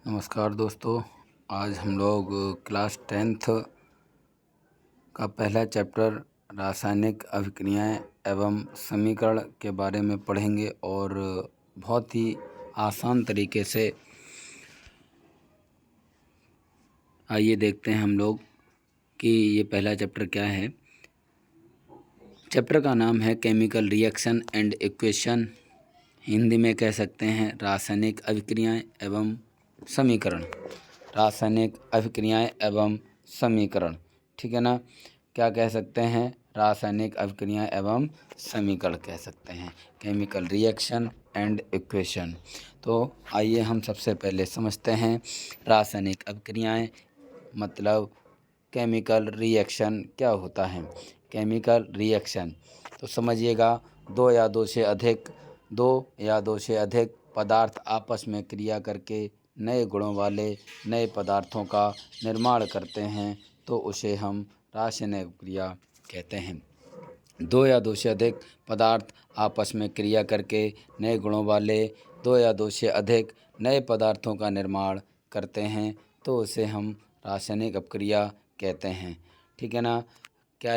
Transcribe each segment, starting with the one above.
नमस्कार दोस्तों। आज हम लोग क्लास 10th का पहला चैप्टर रासायनिक अभिक्रियाएं एवं समीकरण के बारे में पढ़ेंगे और बहुत ही आसान तरीके से आइए देखते हैं हम लोग कि ये पहला चैप्टर क्या है। चैप्टर का नाम है chemical reaction and equation, Hindi में कह सकते हैं रासायनिक अभिक्रियाएं एवं समीकरण। रासायनिक अभिक्रियाएं एवं समीकरण, ठीक है ना। क्या कह सकते हैं? रासायनिक अभिक्रियाएं एवं समीकरण कह सकते हैं, केमिकल रिएक्शन एंड इक्वेशन। तो आइए हम सबसे पहले समझते हैं रासायनिक अभिक्रियाएं मतलब केमिकल रिएक्शन क्या होता है। केमिकल रिएक्शन तो समझिएगा, दो या दो से अधिक पदार्थ आपस में क्रिया करके नए गुणों वाले नए पदार्थों का निर्माण करते हैं तो उसे हम रासायनिक अभिक्रिया कहते हैं। दो से अधिक पदार्थ आपस में क्रिया करके नए गुणों वाले दो से अधिक नए पदार्थों का निर्माण करते हैं तो उसे हम रासायनिक अभिक्रिया कहते हैं, ठीक है ना। क्या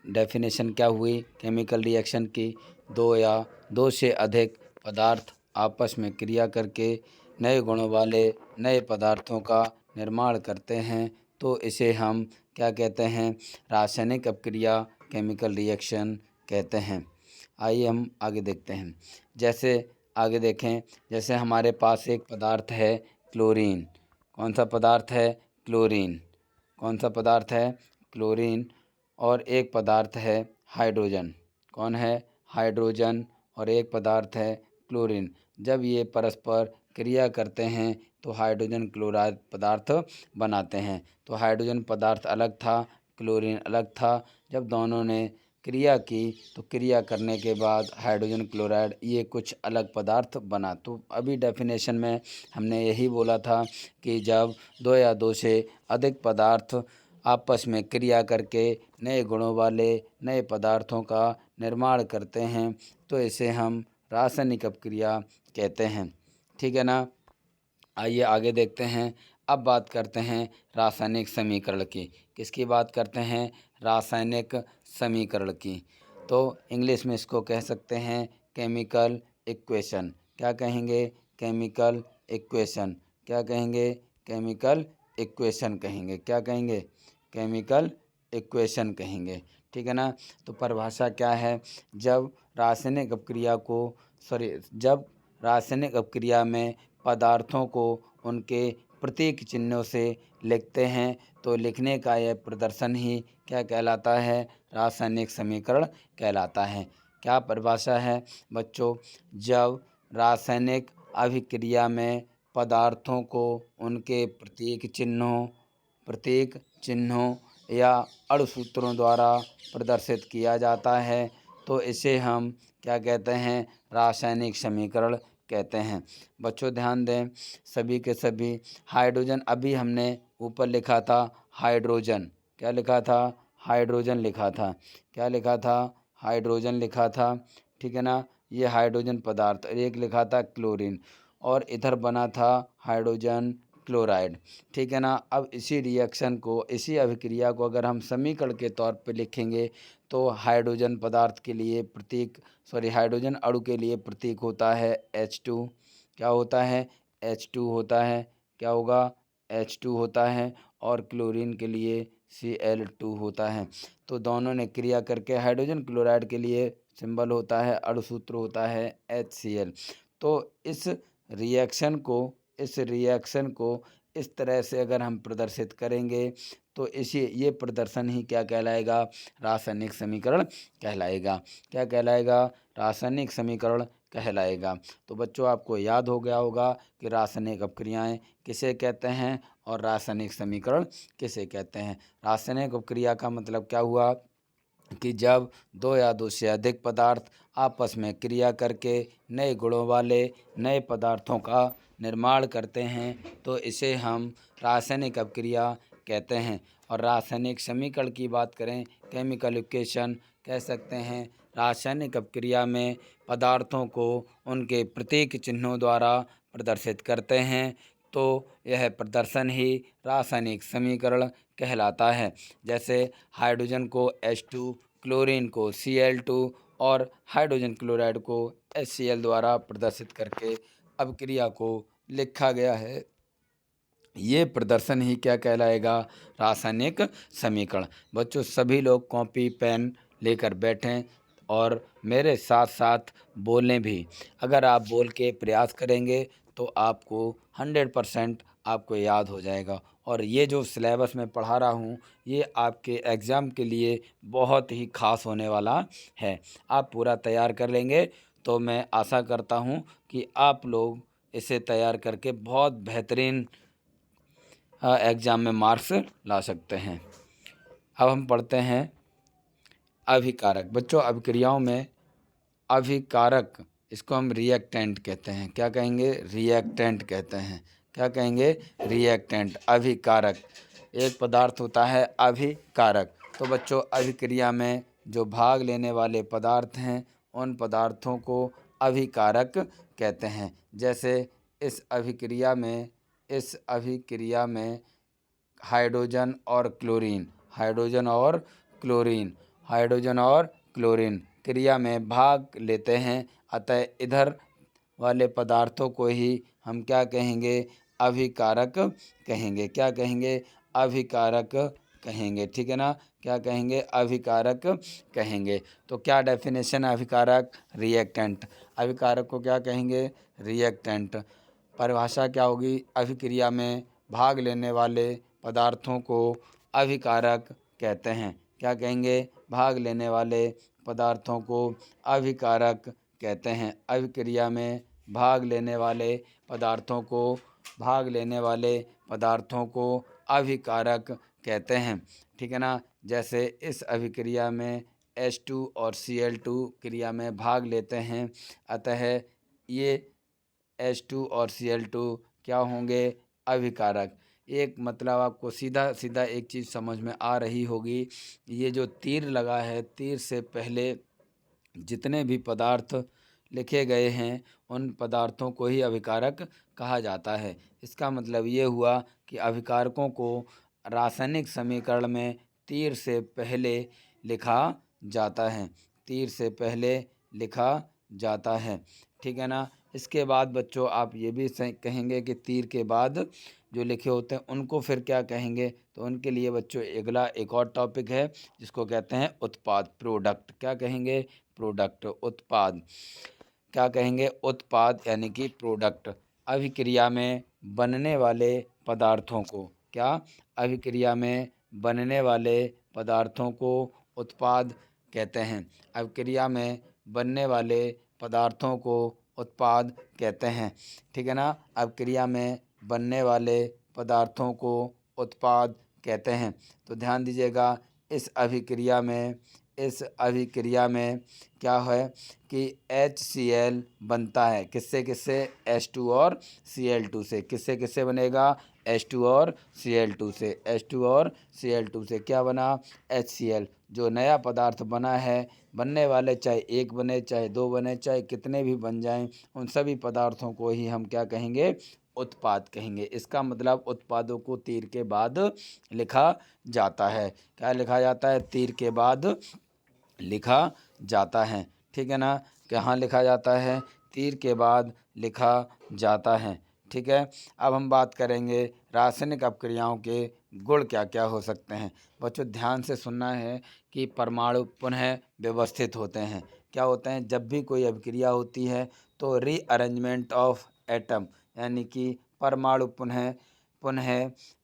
डेफिनेशन क्या हुई केमिकल रिएक्शन की? दो से अधिक पदार्थ आपस में क्रिया करके नए गुणों वाले नए पदार्थों का निर्माण करते हैं तो इसे हम क्या कहते हैं? रासायनिक अभिक्रिया, केमिकल रिएक्शन कहते हैं। आइए हम आगे देखते हैं। जैसे आगे देखें, जैसे हमारे पास एक पदार्थ है क्लोरीन। कौन सा पदार्थ है? क्लोरीन। कौन सा पदार्थ है? क्लोरीन। और एक पदार्थ है हाइड्रोजन। कौन है? हाइड्रोजन। और एक पदार्थ है क्लोरीन। जब ये परस्पर क्रिया करते हैं तो हाइड्रोजन क्लोराइड पदार्थ बनाते हैं। तो हाइड्रोजन पदार्थ अलग था, क्लोरीन अलग था। जब दोनों ने क्रिया की तो क्रिया करने के बाद हाइड्रोजन क्लोराइड ये कुछ अलग पदार्थ बना। तो अभी डेफिनेशन में हमने यही बोला था कि जब दो से अधिक पदार्थ आपस में क्रिया करके नए गुणों वाले नए पदार्थों का निर्माण करते हैं तो इसे हम रासायनिक अभिक्रिया कहते हैं, ठीक है ना। आइए आगे देखते हैं। अब बात करते हैं रासायनिक समीकरण की। किसकी बात करते हैं? रासायनिक समीकरण की। तो इंग्लिश में इसको कह सकते हैं केमिकल इक्वेशन। क्या कहेंगे? Chemical equation. क्या कहेंगे? केमिकल इक्वेशन कहेंगे। क्या कहेंगे? केमिकल इक्वेशन कहेंगे, ठीक है ना। तो परिभाषा क्या है? जब रासायनिक अभिक्रिया में पदार्थों को उनके प्रतीक चिन्हों से लिखते हैं तो लिखने का यह प्रदर्शन ही क्या कहलाता है? रासायनिक समीकरण कहलाता है। क्या परिभाषा है बच्चों? जब रासायनिक अभिक्रिया में पदार्थों को उनके प्रतीक चिन्हों या अणुसूत्रों द्वारा प्रदर्शित किया जाता है तो इसे हम क्या कहते हैं? रासायनिक समीकरण कहते हैं। बच्चों ध्यान दें, सभी के सभी हाइड्रोजन, अभी हमने ऊपर लिखा था हाइड्रोजन। क्या लिखा था? हाइड्रोजन लिखा था। क्या लिखा था? हाइड्रोजन लिखा था, ठीक है ना। ये हाइड्रोजन पदार्थ। एक लिखा था क्लोरीन और इधर बना था हाइड्रोजन क्लोराइड, ठीक है ना। अब इसी रिएक्शन को, इसी अभिक्रिया को अगर हम समीकरण के तौर पे लिखेंगे तो हाइड्रोजन पदार्थ के लिए हाइड्रोजन अणु के लिए प्रतीक होता है H2। क्या होता है? H2 होता है। क्या होगा? H2 होता है। और क्लोरीन के लिए Cl2 होता है। तो दोनों ने क्रिया करके हाइड्रोजन क्लोराइड के लिए सिंबल होता है, अणुसूत्र होता है HCl। तो इस रिएक्शन को इस तरह से अगर हम प्रदर्शित करेंगे तो ये प्रदर्शन ही क्या कहलाएगा? रासायनिक समीकरण कहलाएगा। क्या कहलाएगा? रासायनिक समीकरण कहलाएगा। तो बच्चों आपको याद हो गया होगा कि रासायनिक अभिक्रियाएं किसे कहते हैं और रासायनिक समीकरण किसे कहते हैं। रासायनिक अभिक्रिया का मतलब क्या हुआ कि जब दो से अधिक पदार्थ आपस में क्रिया करके नए गुणों वाले नए पदार्थों का निर्माण करते हैं तो इसे हम रासायनिक अभिक्रिया कहते हैं। और रासायनिक समीकरण की बात करें, केमिकल इक्वेशन कह सकते हैं। रासायनिक अभिक्रिया में पदार्थों को उनके प्रतीक चिन्हों द्वारा प्रदर्शित करते हैं तो यह प्रदर्शन ही रासायनिक समीकरण कहलाता है। जैसे हाइड्रोजन को H2, क्लोरीन को Cl2 और हाइड्रोजन क्लोराइड को HCl द्वारा प्रदर्शित करके अभिक्रिया को लिखा गया है। ये प्रदर्शन ही क्या कहलाएगा? रासायनिक समीकरण। बच्चों सभी लोग कॉपी पेन लेकर बैठें और मेरे साथ साथ बोलें भी। अगर आप बोल के प्रयास करेंगे तो आपको 100% आपको याद हो जाएगा। और ये जो सिलेबस मैं पढ़ा रहा हूँ ये आपके एग्ज़ाम के लिए बहुत ही ख़ास होने वाला है। आप पूरा तैयार कर लेंगे तो मैं आशा करता हूँ कि आप लोग इसे तैयार करके बहुत बेहतरीन एग्ज़ाम में मार्क्स ला सकते हैं। अब हम पढ़ते हैं अभिकारक। बच्चों अभिक्रियाओं में अभिकारक, इसको हम रिएक्टेंट कहते हैं। क्या कहेंगे? रिएक्टेंट कहते हैं। क्या कहेंगे? रिएक्टेंट। अभिकारक, एक पदार्थ होता है अभिकारक। तो बच्चों अभिक्रिया में जो भाग लेने वाले पदार्थ हैं उन पदार्थों को अभिकारक कहते हैं। जैसे इस अभिक्रिया में हाइड्रोजन और क्लोरीन, क्रिया में भाग लेते हैं। अतः इधर वाले पदार्थों को ही हम क्या कहेंगे? अभिकारक कहेंगे। क्या कहेंगे? अभिकारक कहेंगे। ठीक है ना? क्या कहेंगे? अभिकारक कहेंगे। तो क्या डेफिनेशन है अभिकारक? रिएक्टेंट। अभिकारक को क्या कहेंगे? रिएक्टेंट। परिभाषा क्या होगी? अभिक्रिया में भाग लेने वाले पदार्थों को अभिकारक कहते हैं। क्या कहेंगे? भाग लेने वाले पदार्थों को अभिकारक कहते हैं। अभिक्रिया में भाग लेने वाले पदार्थों को अभिकारक कहते हैं। ठीक है ना? जैसे इस अभिक्रिया में H2 और Cl2 क्रिया में भाग लेते हैं, अतः ये H2 और Cl2 क्या होंगे? अभिकारक। एक मतलब आपको सीधा सीधा एक चीज़ समझ में आ रही होगी, ये जो तीर लगा है, तीर से पहले जितने भी पदार्थ लिखे गए हैं उन पदार्थों को ही अभिकारक कहा जाता है। इसका मतलब ये हुआ कि अभिकारकों को रासायनिक समीकरण में तीर से पहले लिखा जाता है। ठीक है ना? इसके बाद बच्चों आप ये भी कहेंगे कि तीर के बाद जो लिखे होते हैं उनको फिर क्या कहेंगे? तो उनके लिए बच्चों अगला एक और टॉपिक है जिसको कहते हैं उत्पाद, प्रोडक्ट। क्या कहेंगे? प्रोडक्ट, उत्पाद। क्या कहेंगे? उत्पाद यानी कि प्रोडक्ट। अभिक्रिया में बनने वाले पदार्थों को अभिक्रिया में बनने वाले पदार्थों को उत्पाद कहते हैं। अभिक्रिया में बनने वाले पदार्थों को उत्पाद कहते हैं। ठीक है ना? अभिक्रिया में बनने वाले पदार्थों को उत्पाद कहते हैं। तो ध्यान दीजिएगा, इस अभिक्रिया में क्या है कि HCl बनता है। किससे किससे? H2 और Cl2 से। किससे किससे बनेगा? H2 और Cl2 से। क्या बना? HCl। जो नया पदार्थ बना है, बनने वाले चाहे एक बने, चाहे दो बने, चाहे कितने भी बन जाएं, उन सभी पदार्थों को ही हम क्या कहेंगे? उत्पाद कहेंगे। इसका मतलब उत्पादों को तीर के बाद लिखा जाता है। क्या लिखा जाता है? तीर के बाद लिखा जाता है। ठीक है ना? कहाँ लिखा जाता है? तीर के बाद लिखा जाता है। ठीक है? अब हम बात करेंगे रासायनिक अपक्रियाओं के गुण क्या क्या हो सकते हैं। बच्चों ध्यान से सुनना है कि परमाणु पुनः व्यवस्थित होते हैं। क्या होते हैं? जब भी कोई अभिक्रिया होती है तो रीअरेंजमेंट ऑफ एटम यानी कि परमाणु पुनः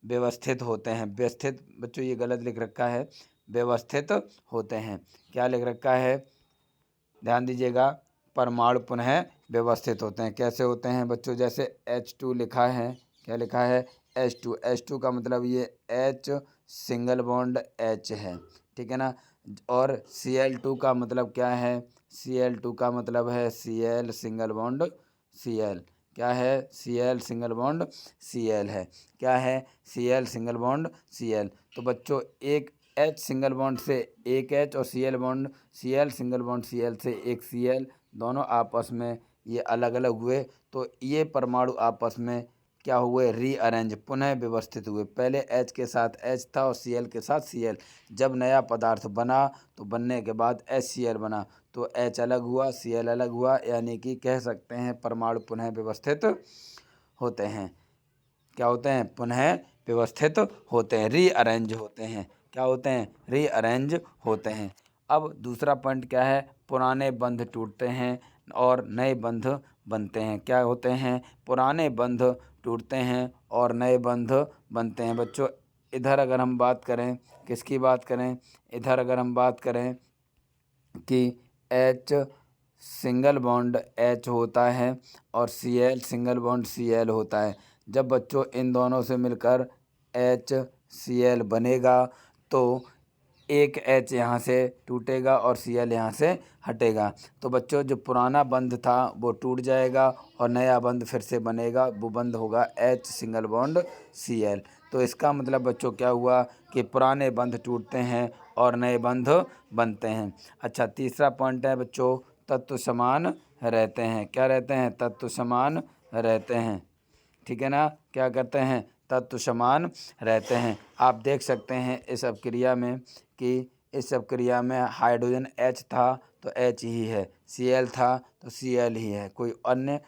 व्यवस्थित होते हैं। व्यवस्थित, बच्चों ये गलत लिख रखा है, व्यवस्थित होते हैं। क्या लिख रखा है? ध्यान दीजिएगा, परमाणु पुनः व्यवस्थित होते हैं। कैसे होते हैं बच्चों? जैसे H2 लिखा है। क्या लिखा है? H2 का मतलब ये H सिंगल बॉन्ड H है। ठीक है ना? और Cl2 का मतलब क्या है? Cl2 का मतलब है Cl सिंगल बॉन्ड Cl। क्या है? Cl सिंगल बॉन्ड Cl है। क्या है? Cl single bond Cl। तो बच्चों एक H सिंगल बॉन्ड से एक H और Cl सिंगल बॉन्ड Cl से एक Cl, दोनों आपस में ये अलग अलग हुए तो ये परमाणु आपस में क्या हुए, रीअरेंज, पुनः व्यवस्थित हुए। पहले H के साथ H था और Cl के साथ Cl, जब नया पदार्थ बना तो बनने के बाद HCl बना तो H अलग हुआ, Cl अलग हुआ, यानी कि कह सकते हैं परमाणु पुनः व्यवस्थित होते हैं। क्या होते हैं, पुनः व्यवस्थित होते हैं, रीअरेंज होते हैं। क्या होते हैं, रीअरेंज होते हैं। अब दूसरा पॉइंट क्या है, पुराने बंध टूटते हैं और नए बंध बनते हैं। क्या होते हैं, पुराने बंध टूटते हैं और नए बंध बनते हैं। बच्चों इधर अगर हम बात करें, किसकी बात करें, इधर अगर हम बात करें कि H सिंगल बॉन्ड H होता है और Cl सिंगल बॉन्ड Cl होता है। जब बच्चों इन दोनों से मिलकर HCl बनेगा तो एक H यहाँ से टूटेगा और Cl यहाँ से हटेगा। तो बच्चों जो पुराना बंध था वो टूट जाएगा और नया बंध फिर से बनेगा, वो बंध होगा H सिंगल बॉन्ड Cl। तो इसका मतलब बच्चों क्या हुआ कि पुराने बंध टूटते हैं और नए बंध बनते हैं। अच्छा, तीसरा पॉइंट है बच्चों, तत्व समान रहते हैं। क्या रहते हैं, तत्व समान रहते हैं। ठीक है ना, क्या करते हैं, तत्व समान रहते हैं। आप देख सकते हैं इस अभिक्रिया में कि इस अभिक्रिया में हाइड्रोजन H था तो H ही है, Cl था तो Cl ही है, कोई अन्य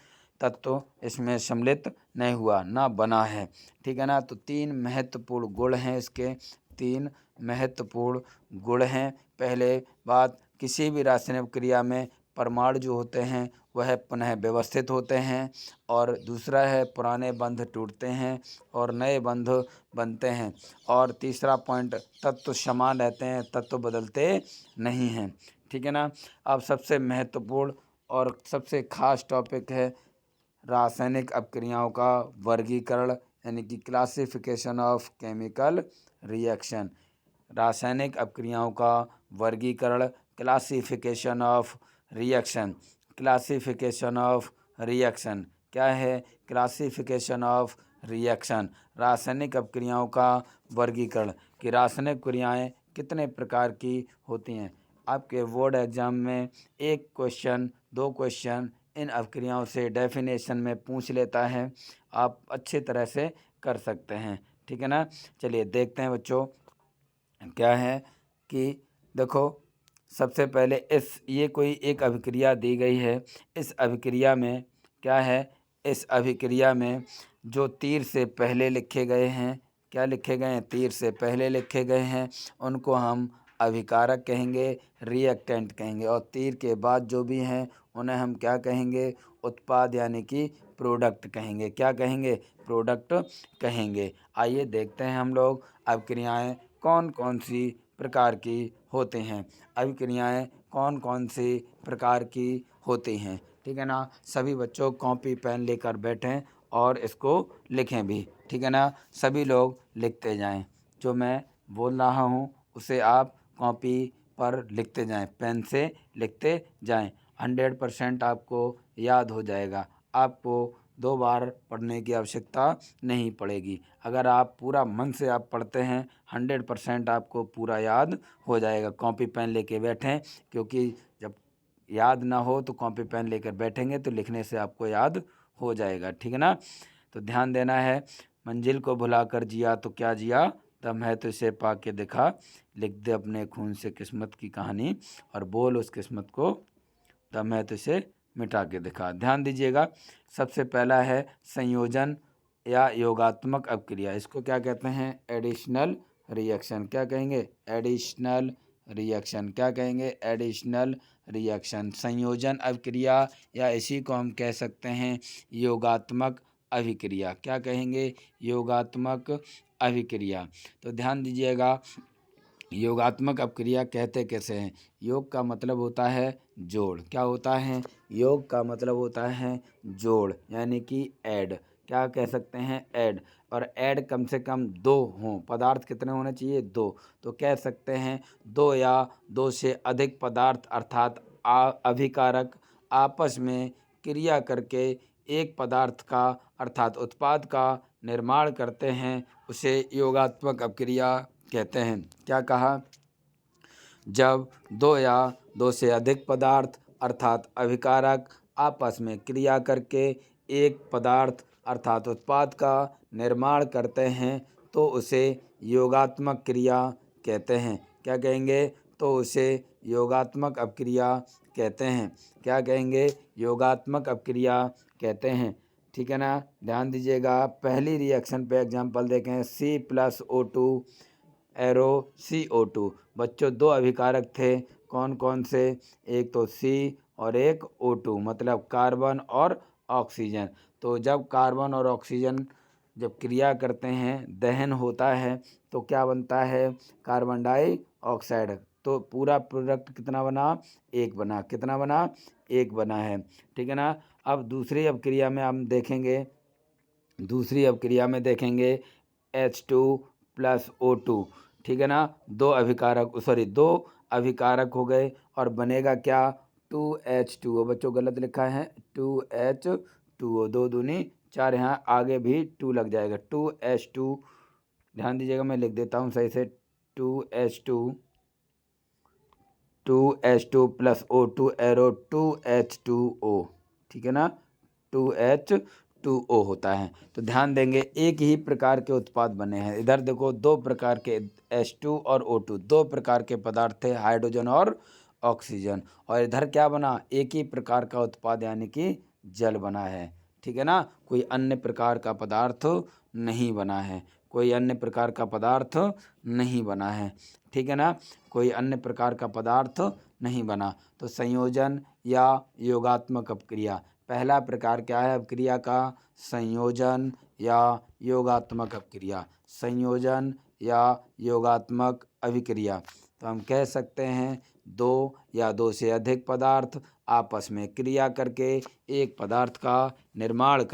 तत्व इसमें सम्मिलित नहीं हुआ, ना बना है। ठीक है ना, तो तीन महत्वपूर्ण गुण हैं इसके, तीन महत्वपूर्ण गुण हैं। पहले बात, किसी भी रासायनिक क्रिया में परमाणु जो होते हैं वह पुनः व्यवस्थित होते हैं, और दूसरा है पुराने बंध टूटते हैं और नए बंध बनते हैं, और तीसरा पॉइंट तत्व समान रहते हैं, तत्व बदलते नहीं हैं। ठीक है ना। अब सबसे महत्वपूर्ण और सबसे खास टॉपिक है रासायनिक अपक्रियाओं का वर्गीकरण, यानी कि क्लासिफिकेशन ऑफ केमिकल रिएक्शन। रासायनिक अपक्रियाओं का वर्गीकरण, classification of reaction. Classification of reaction क्या है, क्लासिफिकेशन ऑफ रिएक्शन, रासायनिक अपक्रियाओं का वर्गीकरण कि रासायनिक क्रियाएं कितने प्रकार की होती हैं। आपके बोर्ड एग्जाम में एक क्वेश्चन, दो क्वेश्चन इन अपक्रियाओं से डेफिनेशन में पूछ लेता है, आप अच्छी तरह से कर सकते हैं। ठीक है ना। चलिए देखते हैं बच्चों क्या है कि देखो, सबसे पहले ये कोई एक अभिक्रिया दी गई है। इस अभिक्रिया में क्या है, इस अभिक्रिया में जो तीर से पहले लिखे गए हैं, क्या लिखे गए हैं, तीर से पहले लिखे गए हैं, उनको हम अभिकारक कहेंगे, रिएक्टेंट कहेंगे, और तीर के बाद जो भी हैं उन्हें हम क्या कहेंगे, उत्पाद यानी कि प्रोडक्ट कहेंगे। क्या कहेंगे, प्रोडक्ट कहेंगे। आइए देखते हैं हम लोग अभिक्रियाएं कौन कौन सी प्रकार की होती हैं, अभिक्रियाएं कौन कौन सी प्रकार की होती हैं। ठीक है ना। सभी बच्चों कॉपी पेन लेकर बैठें और इसको लिखें भी। ठीक है ना, सभी लोग लिखते जाएं, जो मैं बोल रहा हूँ उसे आप कॉपी पर लिखते जाएं, पेन से लिखते जाएं। 100% आपको याद हो जाएगा, आपको 2 बार पढ़ने की आवश्यकता नहीं पड़ेगी। अगर आप पूरा मन से आप पढ़ते हैं 100% आपको पूरा याद हो जाएगा। कॉपी पेन लेके बैठें, क्योंकि जब याद ना हो तो कॉपी पेन लेकर बैठेंगे तो लिखने से आपको याद हो जाएगा। ठीक है ना। तो ध्यान देना है, मंजिल को भुलाकर जिया तो क्या जिया, दम है तो इसे पा के दिखा, लिख दे अपने खून से किस्मत की कहानी और बोल उस किस्मत को, दम है तो इसे मिटा के दिखा। ध्यान दीजिएगा, सबसे पहला है संयोजन या योगात्मक अपक्रिया। इसको क्या कहते हैं, एडिशनल रिएक्शन। क्या कहेंगे, एडिशनल रिएक्शन। क्या कहेंगे, एडिशनल रिएक्शन, संयोजन अभिक्रिया, या इसी को हम कह सकते हैं योगात्मक अभिक्रिया। क्या कहेंगे, योगात्मक अभिक्रिया। तो ध्यान दीजिएगा, योगात्मक अपक्रिया कहते कैसे हैं। योग का मतलब होता है जोड़। क्या होता है, योग का मतलब होता है जोड़, यानी कि ऐड। क्या कह सकते हैं, ऐड। और ऐड कम से कम 2 हों, पदार्थ कितने होने चाहिए, 2। तो कह सकते हैं 2 या 2 से अधिक पदार्थ अर्थात अभिकारक आपस में क्रिया करके एक पदार्थ का अर्थात उत्पाद का निर्माण करते हैं, उसे योगात्मक अपक्रिया कहते हैं। क्या कहा, जब 2 या 2 से अधिक पदार्थ अर्थात अभिकारक आपस में क्रिया करके एक पदार्थ अर्थात उत्पाद का निर्माण करते हैं तो उसे योगात्मक क्रिया कहते हैं। क्या कहेंगे? तो उसे योगात्मक अपक्रिया कहते हैं। क्या कहेंगे? योगात्मक अपक्रिया कहते हैं। ठीक है ना? ध्यान दीजिएगा। पहली रिएक्शन पे एग्जाम्पल देखें। C+O2 arrow CO2। बच्चों, दो अभिकारक थे, कौन कौन से? एक तो C और एक O2, मतलब कार्बन और ऑक्सीजन। तो जब कार्बन और ऑक्सीजन जब क्रिया करते हैं, दहन होता है, तो क्या बनता है? Carbon dioxide. तो पूरा प्रोडक्ट कितना बना? एक बना। कितना बना? एक बना है। ठीक है ना? अब दूसरी अपक्रिया में हम देखेंगे, दूसरी अपक्रिया में देखेंगे H2+O2। ठीक है ना? दो अभिकारक हो गए और बनेगा क्या? 2H2O। बच्चों, गलत लिखा है, 2H2O। 2 दूनी 4, यहाँ आगे भी 2 लग जाएगा, 2H2। ध्यान दीजिएगा, मैं लिख देता हूँ सही से, 2H2 एरो 2H2O। ठीक है ना? 2H2O होता है। तो ध्यान देंगे, एक ही प्रकार के उत्पाद बने हैं। इधर देखो, दो प्रकार के H2 और O2, दो प्रकार के पदार्थ थे, हाइड्रोजन और ऑक्सीजन। और इधर क्या बना? एक ही प्रकार का उत्पाद, यानी कि जल बना है। ठीक है ना? कोई अन्य प्रकार का पदार्थ नहीं बना है। कोई अन्य प्रकार का पदार्थ नहीं बना है। ठीक है ना? कोई अन्य प्रकार का पदार्थ नहीं बना। तो संयोजन या योगात्मक अपक्रिया, पहला प्रकार क्या है अपक्रिया का? संयोजन या योगात्मक अपक्रिया। संयोजन या योगात्मक अभिक्रिया। तो हम कह सकते हैं, दो या दो से अधिक पदार्थ आपस में क्रिया करके एक पदार्थ का निर्माण कर